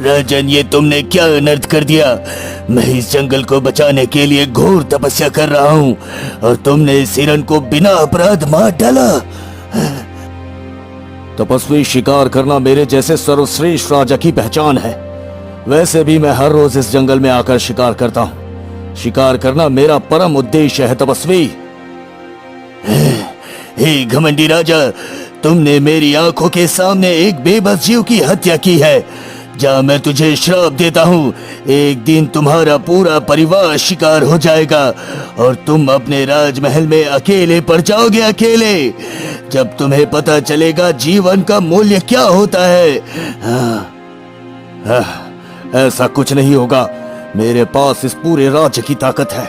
राजन, ये तुमने क्या अनर्थ कर दिया। मैं इस जंगल को बचाने के लिए घोर तपस्या कर रहा हूँ और तुमने इस हिरन को बिना अपराध मार डाला। तपस्वी, शिकार करना मेरे जैसे सर्वश्रेष्ठ राजा की पहचान है। वैसे भी मैं हर रोज इस जंगल में आकर शिकार करता हूँ। शिकार करना मेरा परम उद्देश्य है तपस्वी। हे घमंडी राजा, तुमने मेरी आंखों के सामने एक बेबस जीव की हत्या की है। जा, मैं तुझे श्राप देता हूँ, एक दिन तुम्हारा पूरा परिवार शिकार हो जाएगा और तुम अपने राजमहल में अकेले पड़ जाओगे, अकेले। जब तुम्हें पता चलेगा जीवन का मूल्य क्या होता है। ऐसा कुछ नहीं होगा। मेरे पास इस पूरे राज्य की ताकत है।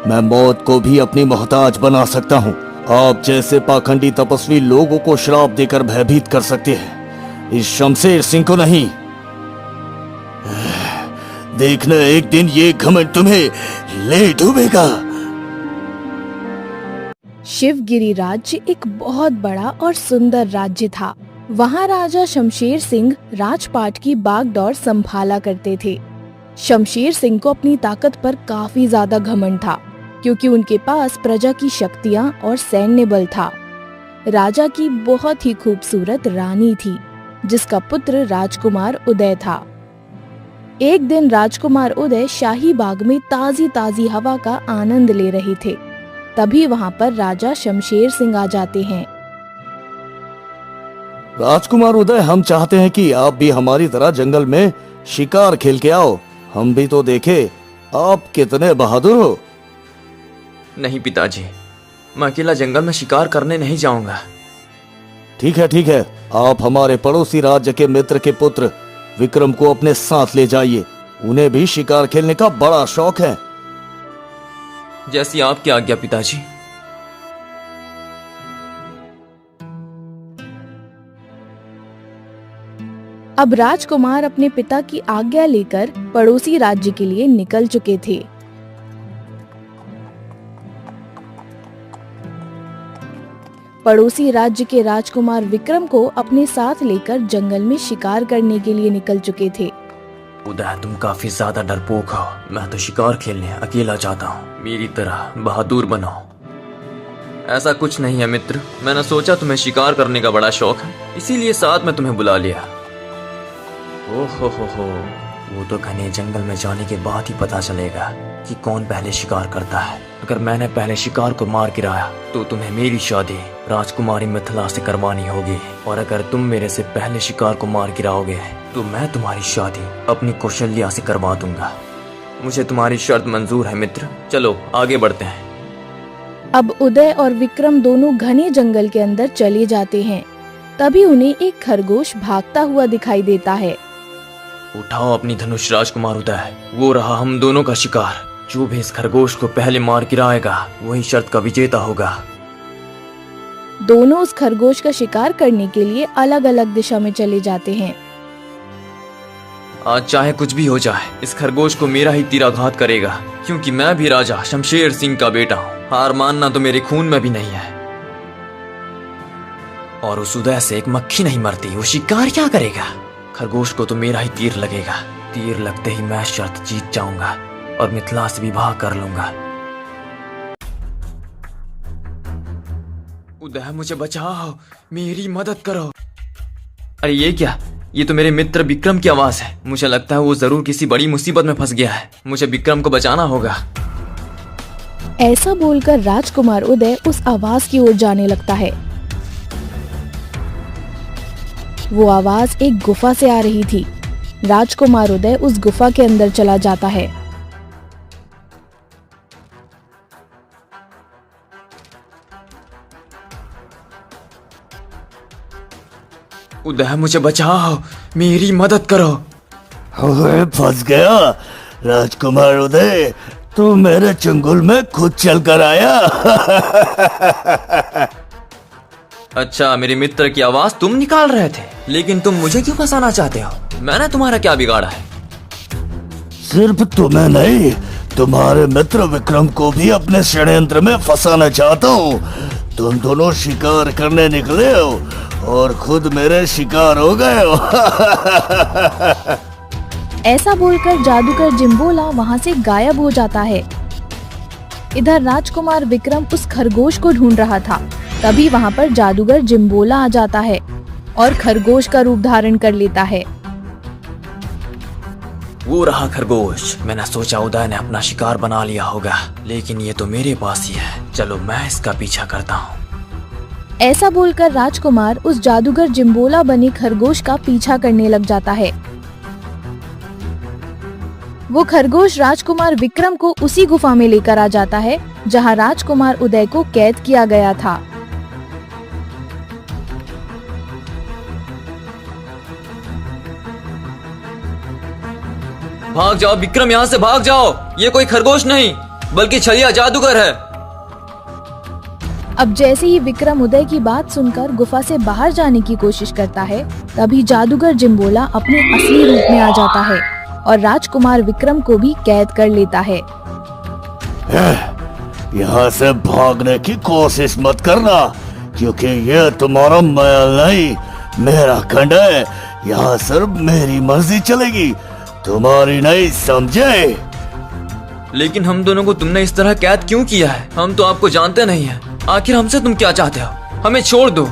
मैं मौत को भी अपनी मोहताज बना सकता हूँ। आप जैसे पाखंडी तपस्वी लोगों को श्राप देकर भयभीत कर सकते हैं, इस शमशेर सिंह को नहीं। देखना, एक दिन ये घमंड तुम्हें ले डूबेगा। शिवगिरी राज्य एक बहुत बड़ा और सुंदर राज्य था। वहाँ राजा शमशेर सिंह राजपाट की बागडोर संभाला करते थे। शमशेर सिंह को अपनी ताकत पर काफी ज्यादा घमंड था, क्योंकि उनके पास प्रजा की शक्तियाँ और सैन्य बल था। राजा की बहुत ही खूबसूरत रानी थी, जिसका पुत्र राजकुमार उदय था। एक दिन राजकुमार उदय शाही बाग में ताजी ताजी हवा का आनंद ले रहे थे। तभी वहाँ पर राजा शमशेर सिंह आ जाते हैं। राजकुमार उदय, हम चाहते हैं कि आप भी हमारी तरह जंगल में शिकार खेल के आओ। हम भी तो देखे आप कितने बहादुर हो। नहीं पिताजी, मैं अकेला जंगल में शिकार करने नहीं जाऊंगा। ठीक है, आप हमारे पड़ोसी राज्य के मित्र के पुत्र विक्रम को अपने साथ ले जाइए। उन्हें भी शिकार खेलने का बड़ा शौक है। जैसी आपकी आज्ञा पिताजी। अब राजकुमार अपने पिता की आज्ञा लेकर पड़ोसी राज्य के लिए निकल चुके थे। पड़ोसी राज्य के राजकुमार विक्रम को अपने साथ लेकर जंगल में शिकार करने के लिए निकल चुके थे। उदय, तुम काफी ज्यादा डरपोक हो। मैं तो शिकार खेलने अकेला जाता हूँ। मेरी तरह बहादुर बनो। ऐसा कुछ नहीं है मित्र, मैंने सोचा तुम्हें शिकार करने का बड़ा शौक है, इसीलिए साथ में तुम्हें बुला लिया। ओहो हो, वो तो घने जंगल में जाने के बाद ही पता चलेगा कि कौन पहले शिकार करता है। अगर मैंने पहले शिकार को मार गिराया तो तुम्हें मेरी शादी राजकुमारी मिथिला से करवानी होगी, और अगर तुम मेरे से पहले शिकार को मार गिराओगे तो मैं तुम्हारी शादी अपनी कौशल्या से करवा दूंगा। मुझे तुम्हारी शर्त मंजूर है मित्र, चलो आगे बढ़ते हैं। अब उदय और विक्रम दोनों घने जंगल के अंदर चले जाते हैं। तभी उन्हें एक खरगोश भागता हुआ दिखाई देता है। उठाओ अपनी धनुष राजकुमार उदय, वो रहा हम दोनों का शिकार। जो भी इस खरगोश को पहले मार गिराएगा वही शर्त का विजेता होगा। दोनों उस खरगोश का शिकार करने के लिए अलग अलग दिशा में चले जाते हैं। आज चाहे कुछ भी हो जाए, इस खरगोश को मेरा ही तीराघात करेगा, क्योंकि मैं भी राजा शमशेर सिंह का बेटा हूँ। हार मानना तो मेरे खून में भी नहीं है। और उस उदय से एक मक्खी नहीं मरती, वो शिकार क्या करेगा? खरगोश को तो मेरा ही तीर लगेगा। तीर लगते ही मैं शर्त जीत जाऊंगा और मिथिला से विवाह कर लूंगा। उदय, मुझे बचाओ, मेरी मदद करो। अरे ये क्या? ये तो मेरे मित्र विक्रम की आवाज है। मुझे लगता है वो जरूर किसी बड़ी मुसीबत में फंस गया है। मुझे विक्रम को बचाना होगा। ऐसा बोलकर राजकुमार उदय उस आवाज की ओर जाने लगता है। वो आवाज एक गुफा से आ रही थी। राजकुमार उदय उस गुफा के अंदर चला जाता है। उदय, मुझे बचाओ, मेरी मदद करो। ओए, फंस गया राजकुमार उदय, तू मेरे चंगुल में खुद चल कर आया। अच्छा, मेरे मित्र की आवाज तुम निकाल रहे थे, लेकिन तुम मुझे क्यों फंसाना चाहते हो? मैंने तुम्हारा क्या बिगाड़ा है? सिर्फ तुम्हें नहीं, तुम्हारे मित्र विक्रम को भी अपने षड्यंत्र में फंसाना चाहता हूँ। तुम दोनों शिकार करने निकले हो और खुद मेरे शिकार हो गए हो। ऐसा बोलकर जादूगर जिम्बोला वहाँ से गायब हो जाता है। इधर राजकुमार विक्रम उस खरगोश को ढूंढ रहा था। तभी वहाँ पर जादूगर जिम्बोला आ जाता है और खरगोश का रूप धारण कर लेता है। वो रहा खरगोश। मैंने सोचा उदय ने अपना शिकार बना लिया होगा, लेकिन ये तो मेरे पास ही है। चलो मैं इसका पीछा करता हूँ। ऐसा बोलकर राजकुमार उस जादूगर जिम्बोला बने खरगोश का पीछा करने लग जाता है। वो खरगोश राजकुमार विक्रम को उसी गुफा में लेकर आ जाता है जहाँ राजकुमार उदय को कैद किया गया था। भाग जाओ विक्रम, यहाँ से भाग जाओ। ये कोई खरगोश नहीं बल्कि छलिया जादूगर है। अब जैसे ही विक्रम उदय की बात सुनकर गुफा से बाहर जाने की कोशिश करता है, तभी जादूगर जिम्बोला अपने असली रूप में आ जाता है और राजकुमार विक्रम को भी कैद कर लेता है। यहाँ से भागने की कोशिश मत करना, क्योंकि ये तुम्हारा महल नहीं, मेरा खंड है। यहाँ सिर्फ मेरी मर्जी चलेगी, तुम्हारी नहीं, समझे? लेकिन हम दोनों को तुमने इस तरह कैद क्यों किया है? हम तो आपको जानते नहीं हैं। आखिर हमसे तुम क्या चाहते हो? हमें छोड़ दो।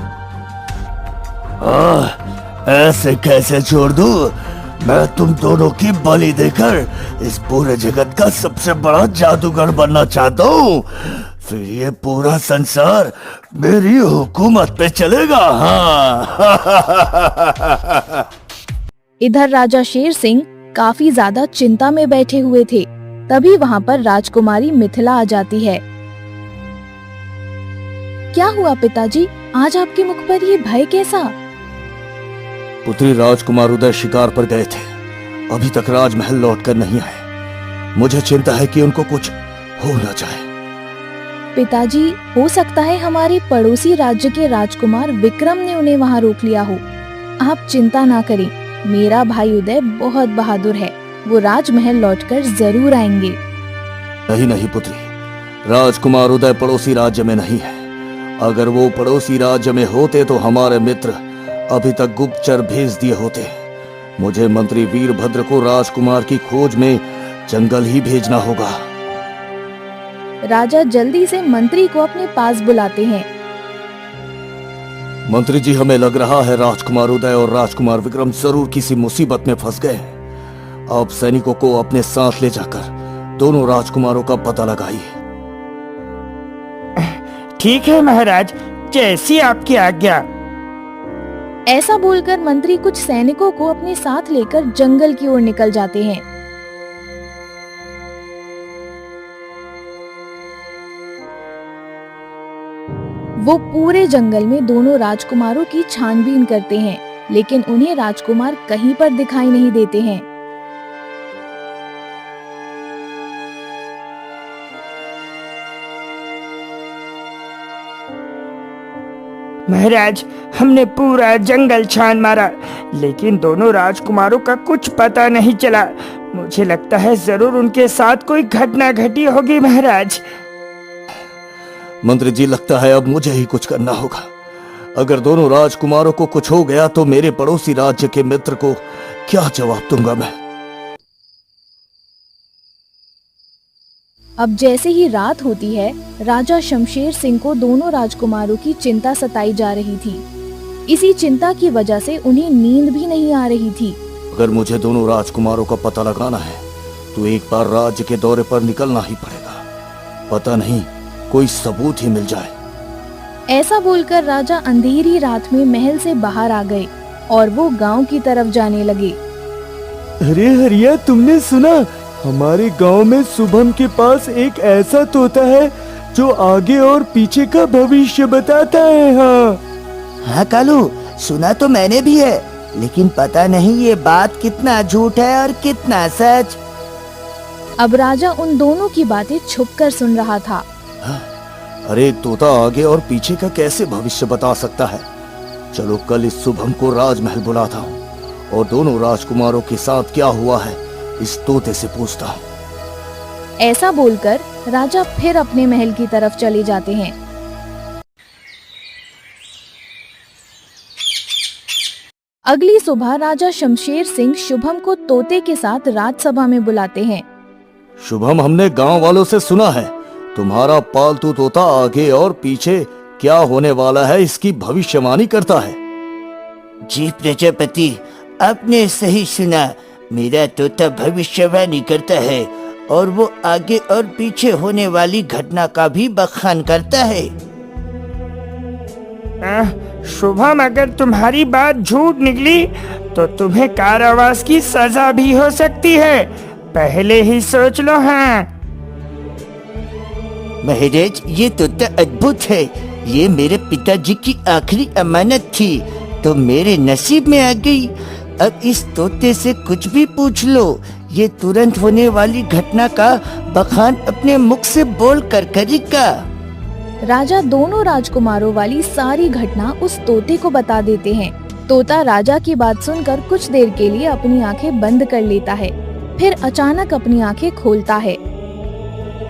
ऐसे कैसे छोड़ दूं? मैं तुम दोनों की बलि देकर इस पूरे जगत का सबसे बड़ा जादूगर बनना चाहता हूँ। फिर ये पूरा संसार मेरी हुकूमत पे चलेगा। हाँ। इधर राजा शेर सिंह काफी ज्यादा चिंता में बैठे हुए थे। तभी वहाँ पर राजकुमारी मिथिला आ जाती है। क्या हुआ पिताजी, आज आपके मुख पर ये भय कैसा? पुत्री, राजकुमार उदय शिकार पर गए थे, अभी तक राजमहल लौटकर नहीं आए। मुझे चिंता है कि उनको कुछ हो न जाए। पिताजी, हो सकता है हमारे पड़ोसी राज्य के राजकुमार विक्रम ने उन्हें वहाँ रोक लिया हो। आप चिंता ना करें, मेरा भाई उदय बहुत बहादुर है, वो राजमहल लौटकर जरूर आएंगे। नहीं नहीं पुत्री, राजकुमार उदय पड़ोसी राज्य में नहीं है। अगर वो पड़ोसी राज्य में होते तो हमारे मित्र अभी तक गुप्तचर भेज दिए होते। मुझे मंत्री वीरभद्र को राजकुमार की खोज में जंगल ही भेजना होगा। राजा जल्दी से मंत्री को अपने पास बुलाते हैं। मंत्री जी, हमें लग रहा है राजकुमार उदय और राजकुमार विक्रम जरूर किसी मुसीबत में फंस गए हैं। आप सैनिकों को अपने साथ ले जाकर दोनों राजकुमारों का पता लगाइए। ठीक है महाराज, जैसी आपकी आज्ञा। ऐसा बोलकर मंत्री कुछ सैनिकों को अपने साथ लेकर जंगल की ओर निकल जाते हैं। वो पूरे जंगल में दोनों राजकुमारों की छानबीन करते हैं, लेकिन उन्हें राजकुमार कहीं पर दिखाई नहीं देते हैं। महाराज, हमने पूरा जंगल छान मारा, लेकिन दोनों राजकुमारों का कुछ पता नहीं चला। मुझे लगता है जरूर उनके साथ कोई घटना घटी होगी महाराज। मंत्री जी, लगता है अब मुझे ही कुछ करना होगा। अगर दोनों राजकुमारों को कुछ हो गया तो मेरे पड़ोसी राज्य के मित्र को क्या जवाब दूंगा मैं? अब जैसे ही रात होती है, राजा शमशेर सिंह को दोनों राजकुमारों की चिंता सताई जा रही थी। इसी चिंता की वजह से उन्हें नींद भी नहीं आ रही थी। अगर मुझे दोनों राजकुमारों का पता लगाना है तो एक बार राज्य के दौरे पर निकलना ही पड़ेगा। पता नहीं कोई सबूत ही मिल जाए। ऐसा बोलकर राजा अंधेरी रात में महल से बाहर आ गए और वो गांव की तरफ जाने लगे। अरे हरिया, तुमने सुना? हमारे गांव में शुभम के पास एक ऐसा तोता है जो आगे और पीछे का भविष्य बताता है। हाँ कालू, सुना तो मैंने भी है, लेकिन पता नहीं ये बात कितना झूठ है और कितना सच। अब राजा उन दोनों की बातें छुपकर सुन रहा था। अरे एक तोता आगे और पीछे का कैसे भविष्य बता सकता है? चलो कल इस शुभम को राजमहल बुलाता हूँ और दोनों राजकुमारों के साथ क्या हुआ है इस तोते से पूछता हूँ। ऐसा बोलकर राजा फिर अपने महल की तरफ चले जाते हैं। अगली सुबह राजा शमशेर सिंह शुभम को तोते के साथ राजसभा में बुलाते हैं। शुभम, हमने गांव वालों से सुना है तुम्हारा पालतू तोता आगे और पीछे क्या होने वाला है इसकी भविष्यवाणी करता है। जी प्रजापति, आपने सही सुना। मेरा तोता भविष्यवाणी करता है और वो आगे और पीछे होने वाली घटना का भी बखान करता है। शुभम, अगर तुम्हारी बात झूठ निकली तो तुम्हें कारावास की सजा भी हो सकती है, पहले ही सोच लो। हाँ महाराज, ये तोता अद्भुत है। ये मेरे पिताजी की आखिरी अमानत थी, तो मेरे नसीब में आ गई। अब इस तोते से कुछ भी पूछ लो, ये तुरंत होने वाली घटना का बखान अपने मुख से बोल कर करेगा। राजा दोनों राजकुमारों वाली सारी घटना उस तोते को बता देते हैं। तोता राजा की बात सुनकर कुछ देर के लिए अपनी आंखें बंद कर लेता है, फिर अचानक अपनी आंखें खोलता है।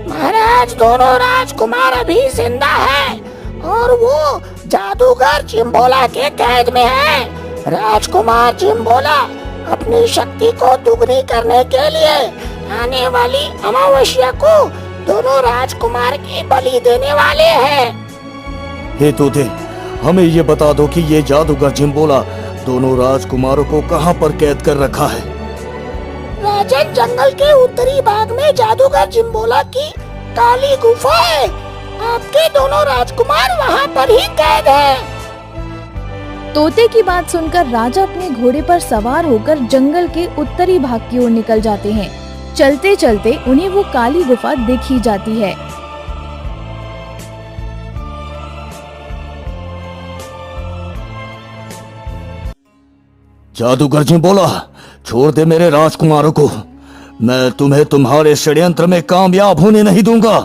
महाराज, दोनों राजकुमार अभी जिंदा हैं और वो जादूगर चिम्बोला के कैद में है। राजकुमार चिम्बोला अपनी शक्ति को दुगनी करने के लिए आने वाली अमावस्या को दोनों राजकुमार की बलि देने वाले हैं। हे तोते, हमें ये बता दो कि ये जादूगर जिम्बोला दोनों राजकुमारों को कहाँ पर कैद कर रखा है। राजन, जंगल के उत्तरी भाग में जादूगर जिम्बोला की काली गुफा है। आपके दोनों राजकुमार वहाँ पर ही कैद हैं। तोते की बात सुनकर राजा अपने घोड़े पर सवार होकर जंगल के उत्तरी भाग की ओर निकल जाते हैं। चलते चलते उन्हें वो काली गुफा दिख ही जाती है। जादूगर जिम्बोला, छोड़ दे मेरे राजकुमारों को। मैं तुम्हें तुम्हारे षड्यंत्र में कामयाब होने नहीं दूंगा।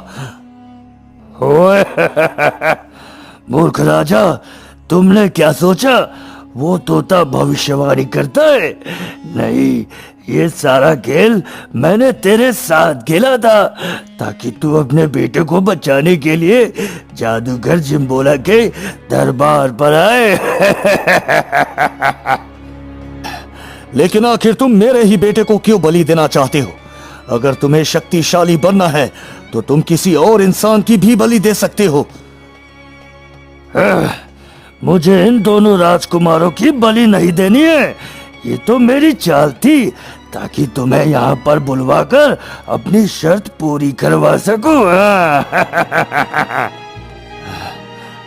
ओए मूर्ख राजा, तुमने क्या सोचा वो तोता भविष्यवाणी करता है? नहीं, ये सारा खेल मैंने तेरे साथ खेला था ताकि तू अपने बेटे को बचाने के लिए जादूगर जिम्बोला के दरबार पर आए। लेकिन आखिर तुम मेरे ही बेटे को क्यों बलि देना चाहते हो? अगर तुम्हें शक्तिशाली बनना है तो तुम किसी और इंसान की भी बलि दे सकते हो। मुझे इन दोनों राजकुमारों की बलि नहीं देनी है। ये तो मेरी चाल थी ताकि तुम्हें यहाँ पर बुलवाकर अपनी शर्त पूरी करवा सकूं।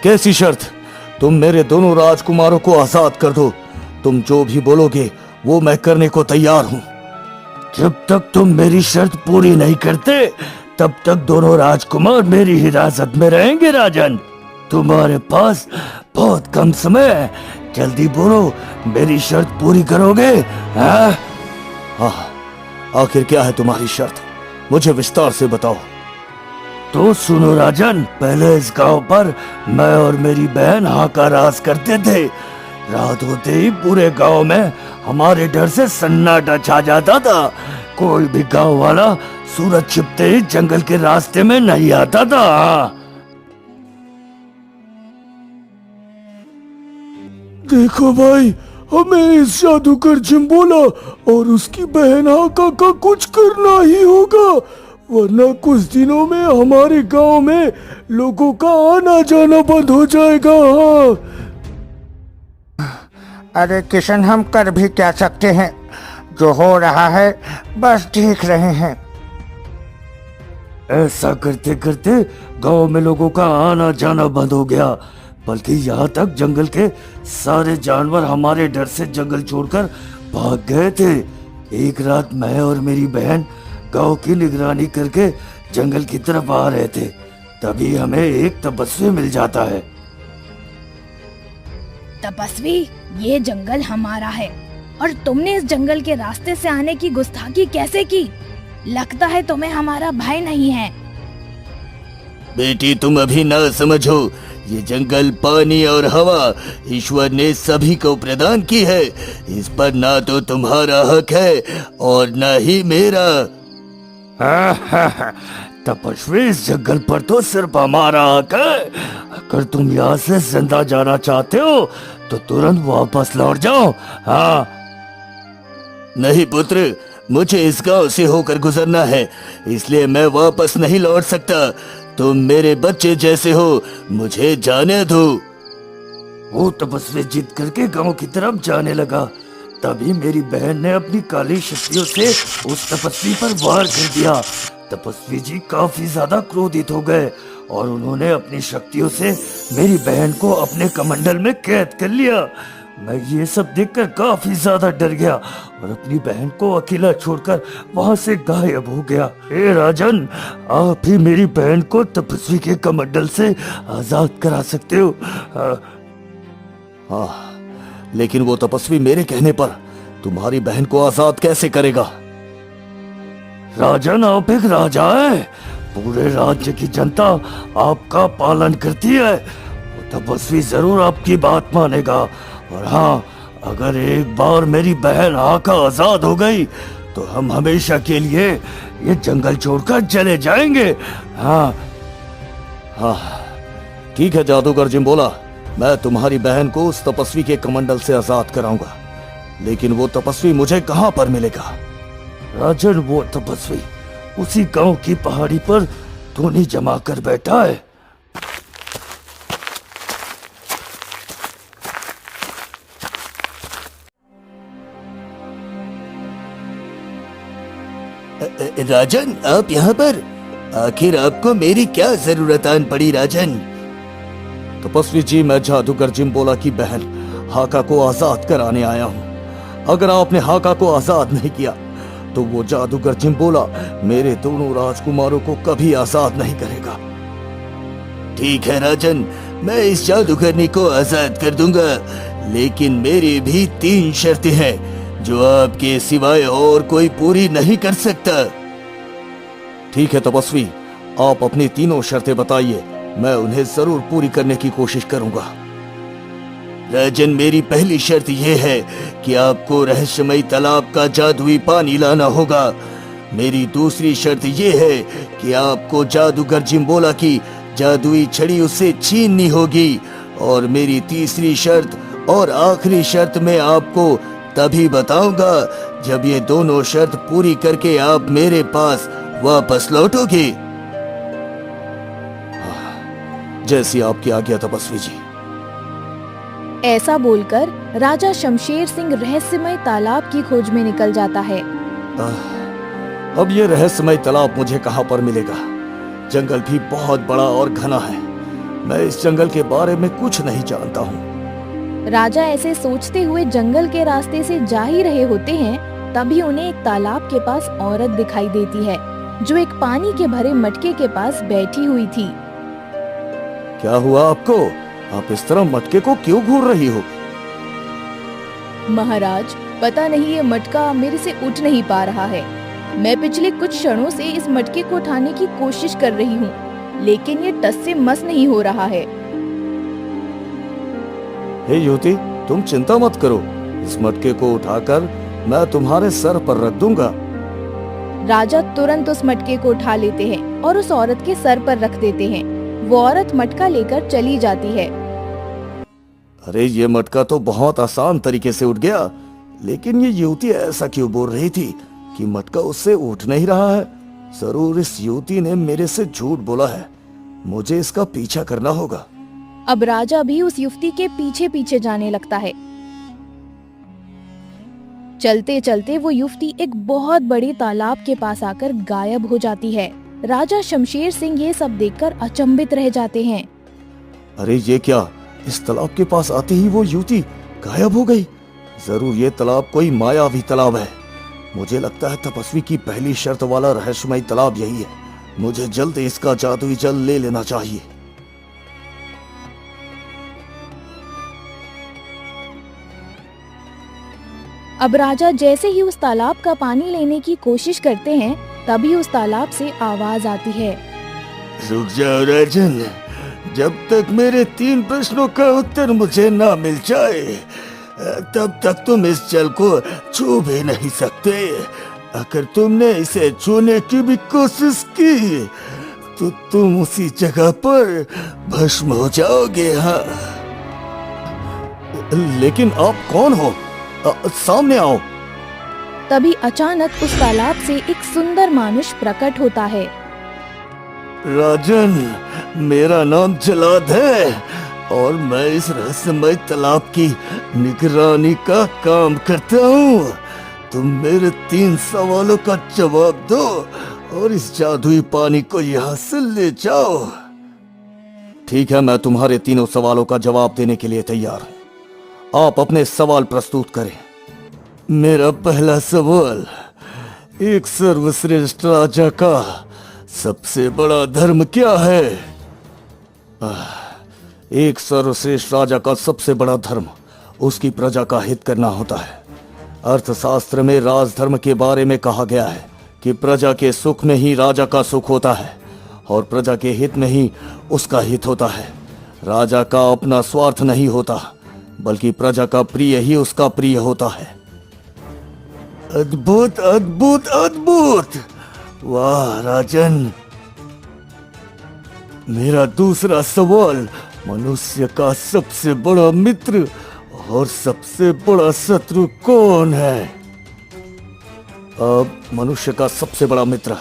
कैसी शर्त? तुम मेरे दोनों राजकुमारों को आजाद कर दो। तुम जो भी बोलोगे वो मैं करने को तैयार हूँ। जब तक तुम मेरी शर्त पूरी नहीं करते तब तक दोनों राजकुमार मेरी हिरासत में रहेंगे। राजन, तुम्हारे पास बहुत कम समय है, जल्दी बोलो, मेरी शर्त पूरी करोगे? हाँ? आखिर क्या है तुम्हारी शर्त? मुझे विस्तार से बताओ। तो सुनो राजन, पहले इस गांव पर मैं और मेरी बहन हाका राज करते थे। रात होते ही पूरे गांव में हमारे डर से सन्नाटा छा जाता था। कोई भी गांव वाला सूरज छिपते ही जंगल के रास्ते में नहीं आता था। देखो भाई, हमें इस जादूगर जिम्बोला और उसकी बहन हाका का कुछ करना ही होगा, वरना कुछ दिनों में हमारे गांव में लोगों का आना जाना बंद हो जाएगा। अरे किशन, हम कर भी क्या सकते हैं? जो हो रहा है बस देख रहे हैं। ऐसा करते करते गांव में लोगों का आना जाना बंद हो गया, बल्कि यहाँ तक जंगल के सारे जानवर हमारे डर से जंगल छोड़कर भाग गए थे। एक रात मैं और मेरी बहन गांव की निगरानी करके जंगल की तरफ आ रहे थे, तभी हमें एक तपस्वी मिल जाता है। तपस्वी, ये जंगल हमारा है और तुमने इस जंगल के रास्ते से आने की गुस्ताखी कैसे की? लगता है तुम्हें हमारा भय नहीं है। बेटी, तुम अभी ना समझो, ये जंगल, पानी और हवा ईश्वर ने सभी को प्रदान की है। इस पर ना तो तुम्हारा हक है और ना ही मेरा। तपस्वी, इस जंगल पर तो सिर्फ हमारा हक है। अगर तुम यहाँ से जिंदा जाना चाहते हो तो तुरंत वापस लौट जाओ। हाँ। नहीं पुत्र, मुझे इस गांव से होकर गुजरना है, इसलिए मैं वापस नहीं लौट सकता। तुम मेरे बच्चे जैसे हो, मुझे जाने दो। वो तपस्वी जिद करके गांव की तरफ जाने लगा। तभी मेरी बहन ने अपनी काली शक्तियों से उस तपस्वी पर वार कर दिया। तपस्वी जी काफी ज्यादा क्रोधित हो गए और उन्होंने अपनी शक्तियों से मेरी बहन को अपने कमंडल में कैद कर लिया। मैं ये सब देखकर काफी ज्यादा डर गया और अपनी बहन को अकेला छोड़कर वहां से गायब हो गया। हे राजन, आप ही मेरी बहन को तपस्वी के कमंडल से आजाद करा सकते हो। हाँ, लेकिन वो तपस्वी मेरे कहने पर तुम्हारी बहन को आजाद कैसे करेगा? राजन, आप एक राजा है, पूरे राज्य की जनता आपका पालन करती है। वो तपस्वी जरूर आपकी बात मानेगा। और हाँ, अगर एक बार मेरी बहन हाका आजाद हो गई तो हम हमेशा के लिए ये जंगल छोड़कर चले जाएंगे। हाँ। हाँ, ठीक है जादूगर जिम्बोला, मैं तुम्हारी बहन को उस तपस्वी के कमंडल से आजाद कराऊंगा। लेकिन वो तपस्वी मुझे कहां पर मिलेगा? राजन, वो तपस्वी उसी गांव की पहाड़ी पर धूनी जमा कर बैठा है। राजन, आप यहाँ पर? आखिर आपको मेरी क्या जरूरत आन पड़ी राजन? तपस्वी जी, मैं जादूगर जिम्बोला की बहन हाका को आजाद कराने आया हूँ। अगर आपने हाका को आजाद नहीं किया तो वो जादूगर जिम्बोला मेरे दोनों राजकुमारों को कभी आजाद नहीं करेगा। ठीक है राजन, मैं इस जादूगरनी को आजाद कर दूंगा, लेकिन मेरी भी 3 शर्तें हैं जो आपके सिवाय और कोई पूरी नहीं कर सकता। ठीक है तपस्वी, आप अपनी तीनों शर्तें बताइए, मैं उन्हें जरूर पूरी करने की कोशिश करूंगा। राजन, मेरी पहली शर्त यह है कि आपको रहस्यमयी तालाब का जादुई पानी लाना होगा। मेरी दूसरी शर्त यह है कि आपको जादूगर जिम्बोला की जादुई छड़ी उससे छीननी होगी। और मेरी तीसरी शर्त और आखिरी शर्त मैं आपको तभी बताऊंगा जब ये दोनों शर्त पूरी करके आप मेरे पास वापस लौटोगे। जैसी आपकी आज्ञा तपस्वी जी। ऐसा बोलकर राजा शमशेर सिंह रहस्यमय तालाब की खोज में निकल जाता है। अब ये रहस्यमय तालाब मुझे कहां पर मिलेगा? जंगल भी बहुत बड़ा और घना है। मैं इस जंगल के बारे में कुछ नहीं जानता हूँ। राजा ऐसे सोचते हुए जंगल के रास्ते से जा ही रहे होते हैं, तभी उन्हें एक तालाब के पास औरत दिखाई देती है जो एक पानी के भरे मटके के पास बैठी हुई थी। क्या हुआ आपको? आप इस तरह मटके को क्यों घूर रही हो? महाराज, पता नहीं ये मटका मेरे से उठ नहीं पा रहा है। मैं पिछले कुछ क्षणों से इस मटके को उठाने की कोशिश कर रही हूँ, लेकिन ये टस से मस नहीं हो रहा है। हे युवती, तुम चिंता मत करो, इस मटके को उठाकर मैं तुम्हारे सर पर रख दूंगा। राजा तुरंत उस मटके को उठा लेते हैं और उस औरत के सर पर रख देते हैं। वो औरत मटका लेकर चली जाती है। अरे ये मटका तो बहुत आसान तरीके से उठ गया, लेकिन ये युवती ऐसा क्यों बोल रही थी कि मटका उससे उठ नहीं रहा है? जरूर इस युवती ने मेरे से झूठ बोला है। मुझे इसका पीछा करना होगा। अब राजा भी उस युवती के पीछे पीछे जाने लगता है। चलते चलते वो युवती एक बहुत बड़े तालाब के पास आकर गायब हो जाती है। राजा शमशेर सिंह ये सब देखकर अचंभित रह जाते हैं। अरे ये क्या? इस तालाब के पास आते ही वो युवती गायब हो गई। जरूर ये तालाब कोई मायावी तालाब है। मुझे लगता है तपस्वी की पहली शर्त वाला रहस्यमय तालाब यही है। मुझे जल्द इसका जादुई जल ले लेना चाहिए। अब राजा जैसे ही उस तालाब का पानी लेने की कोशिश करते हैं, तभी उस तालाब से आवाज आती है। रुक जाओ राजन, जब तक मेरे 3 प्रश्नों का उत्तर मुझे ना मिल जाए तब तक तुम इस जल को छू भी नहीं सकते। अगर तुमने इसे छूने की भी कोशिश की तो तुम उसी जगह पर भस्म हो जाओगे। हाँ, लेकिन आप कौन हो? सामने आओ। तभी अचानक उस तालाब से एक सुंदर मानुष प्रकट होता है। राजन, मेरा नाम जलाद है और मैं इस रहस्यमय तालाब की निगरानी का काम करता हूँ। तुम मेरे 3 सवालों का जवाब दो और इस जादुई पानी को यहाँ से ले जाओ। ठीक है, मैं तुम्हारे तीनों सवालों का जवाब देने के लिए तैयार हूँ। आप अपने सवाल प्रस्तुत करें। मेरा पहला सवाल, एक सर्वश्रेष्ठ राजा का सबसे बड़ा धर्म क्या है? एक सर्वश्रेष्ठ राजा का सबसे बड़ा धर्म उसकी प्रजा का हित करना होता है। अर्थशास्त्र में राजधर्म के बारे में कहा गया है कि प्रजा के सुख में ही राजा का सुख होता है और प्रजा के हित में ही उसका हित होता है। राजा का अपना स्वार्थ नहीं होता, बल्कि प्रजा का प्रिय ही उसका प्रिय होता है। अद्भुत अद्भुत अद्भुत! वाह राजन। मेरा दूसरा सवाल, मनुष्य का सबसे बड़ा मित्र और सबसे बड़ा शत्रु कौन है? मनुष्य का सबसे बड़ा मित्र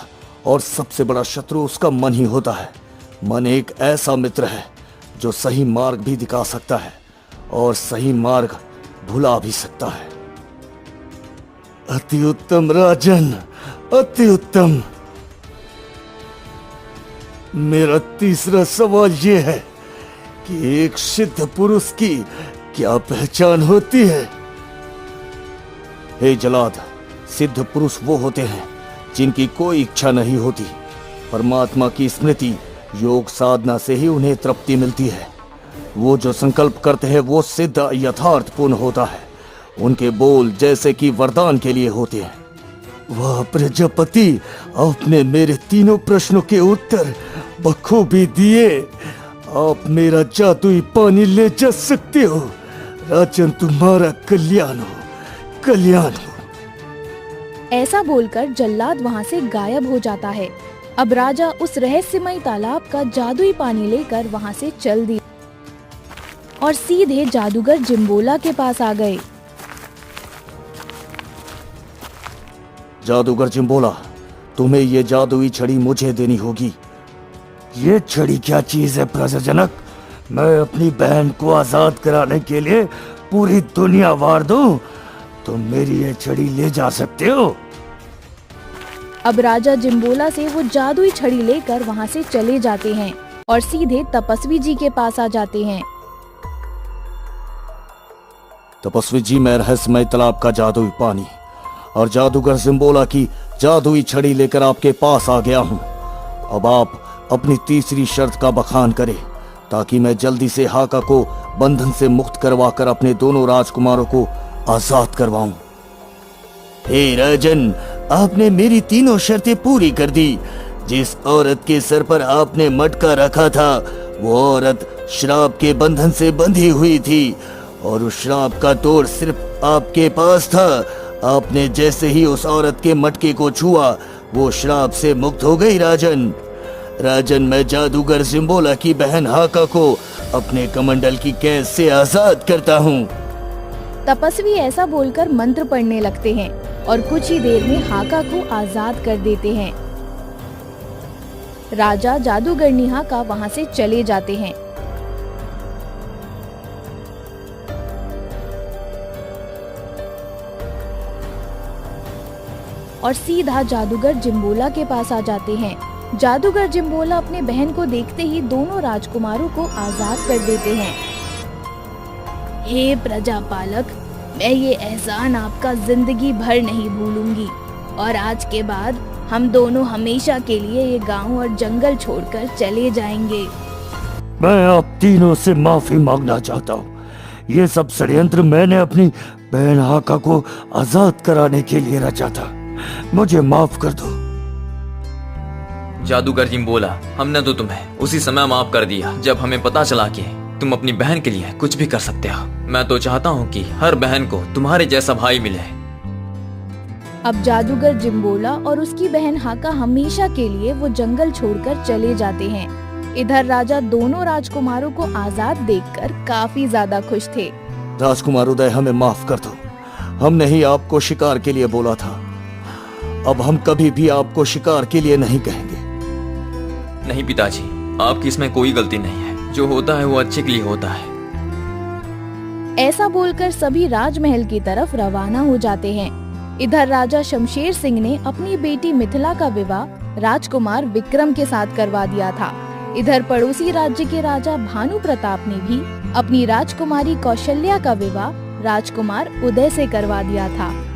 और सबसे बड़ा शत्रु उसका मन ही होता है। मन एक ऐसा मित्र है जो सही मार्ग भी दिखा सकता है और सही मार्ग भुला भी सकता है। अति उत्तम राजन, अति उत्तम। मेरा तीसरा सवाल ये है कि एक सिद्ध पुरुष की क्या पहचान होती है? हे जलाद, सिद्ध पुरुष वो होते हैं जिनकी कोई इच्छा नहीं होती। परमात्मा की स्मृति, योग साधना से ही उन्हें तृप्ति मिलती है। वो जो संकल्प करते हैं वो सिद्ध यथार्थपूर्ण होता है। उनके बोल जैसे कि वरदान के लिए होते हैं। वाह प्रजापति, आपने मेरे तीनों प्रश्नों के उत्तर बखूबी दिए। आप मेरा जादुई पानी ले जा सकते हो। राजन, तुम्हारा कल्याण हो, कल्याण हो। ऐसा बोलकर जल्लाद वहां से गायब हो जाता है। अब राजा उस रहस्यमय तालाब का जादुई पानी लेकर वहां से चल दिए और सीधे जादूगर जिम्बोला के पास आ गए। जादूगर जिम्बोला, तुम्हें ये जादुई छड़ी मुझे देनी होगी। ये छड़ी क्या चीज है प्रजाजनक? मैं अपनी बहन को आजाद कराने के लिए पूरी दुनिया वार दूं? तुम मेरी ये छड़ी ले जा सकते हो। अब राजा जिम्बोला से वो जादुई छड़ी लेकर वहां से चले जाते हैं और सीधे तपस्वी जी के पास आ जाते हैं। तपस्वी जी, मैं रहस्यमय तालाब का जादुई पानी और जादूगर जिम्बोला की जादुई छड़ी लेकर आपके पास आ गया हूँ। अब आप अपनी तीसरी शर्त का बखान करें ताकि मैं जल्दी से हाका को बंधन से मुक्त करवाकर अपने दोनों राजकुमारों को आजाद करवाऊं। हे राजन, आपने मेरी तीनों शर्तें पूरी कर दी। जिस औरत के सर पर आपने मटका रखा था वो औरत श्राप के बंधन से बंधी हुई थी और उस श्राप का तोड़ सिर्फ आपके पास था। आपने जैसे ही उस औरत के मटके को छुआ वो श्राप से मुक्त हो गई। राजन, मैं जादूगर जिम्बोला की बहन हाका को अपने कमंडल की कैद से आजाद करता हूँ। तपस्वी ऐसा बोलकर मंत्र पढ़ने लगते हैं और कुछ ही देर में हाका को आजाद कर देते हैं। राजा जादूगरनी हाका वहां से चले जाते हैं। और सीधा जादूगर जिम्बोला के पास आ जाते हैं। जादूगर जिम्बोला अपने बहन को देखते ही दोनों राजकुमारों को आजाद कर देते हैं। हे प्रजापालक, मैं ये एहसान आपका जिंदगी भर नहीं भूलूंगी और आज के बाद हम दोनों हमेशा के लिए ये गांव और जंगल छोड़कर चले जाएंगे। मैं आप तीनों से माफी मांगना चाहता हूँ। ये सब षड्यंत्र मैंने अपनी बहन हाका को आजाद कराने के लिए रचा था। मुझे माफ कर दो। जादूगर जिम्बोला, हमने तो तुम्हें उसी समय माफ कर दिया जब हमें पता चला कि तुम अपनी बहन के लिए कुछ भी कर सकते हो। मैं तो चाहता हूँ कि हर बहन को तुम्हारे जैसा भाई मिले। अब जादूगर जिम्बोला और उसकी बहन हाका हमेशा के लिए वो जंगल छोड़कर चले जाते हैं। इधर राजा दोनों राजकुमारों को आजाद देखकर काफी ज्यादा खुश थे। राजकुमार उदय, हमें माफ कर दो। हमने ही आपको शिकार के लिए बोला था। अब हम कभी भी आपको शिकार के लिए नहीं कहेंगे। नहीं पिताजी, आपकी इसमें कोई गलती नहीं है। जो होता है वो अच्छे के लिए होता है। ऐसा बोलकर सभी राजमहल की तरफ रवाना हो जाते हैं। इधर राजा शमशेर सिंह ने अपनी बेटी मिथिला का विवाह राजकुमार विक्रम के साथ करवा दिया था। इधर पड़ोसी राज्य के राजा भानु प्रताप ने भी अपनी राजकुमारी कौशल्या का विवाह राजकुमार उदय से करवा दिया था।